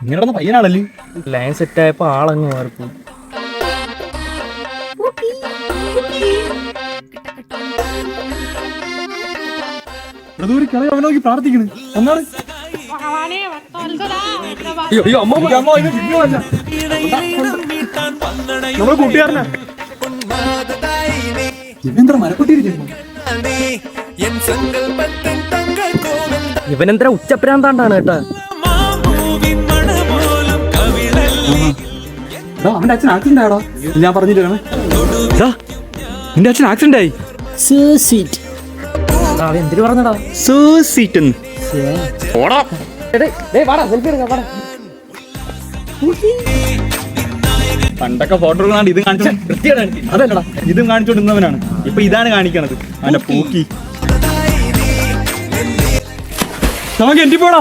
ഇങ്ങനെ പയ്യനാണല്ലേ. Line set ആയപ്പോ ആളങ്ങ് മാറിപ്പോയി. അവനോക്കി പ്രാർത്ഥിക്കണ് എന്നാണ്. നമ്മളെ കൂട്ടുകാരനാ ഇവനെന്താ മരപ്പെട്ടിരിക്കുന്നു. ഇവനെന്താ ഉച്ചപ്രാന്താണ്ടാണ് കേട്ടാ. അവന്റെ അച്ഛൻ ആക്സിഡന്റ് ആയടാ. ഞാൻ പറഞ്ഞില്ലേ നിന്റെ അച്ഛൻ ആക്സിഡന്റ് ആയി. എന്തിനു പറഞ്ഞടാ പണ്ടൊക്കെ ഫോട്ടോ കാണാണ്ട് ഇത് കാണിച്ചു അതല്ലടാ, ഇതും കാണിച്ചോണ്ടിരുന്നവനാണ്. ഇപ്പൊ ഇതാണ് കാണിക്കണത് അവന്റെ പൂക്കി. നമുക്ക് എന്റെ പോടാ.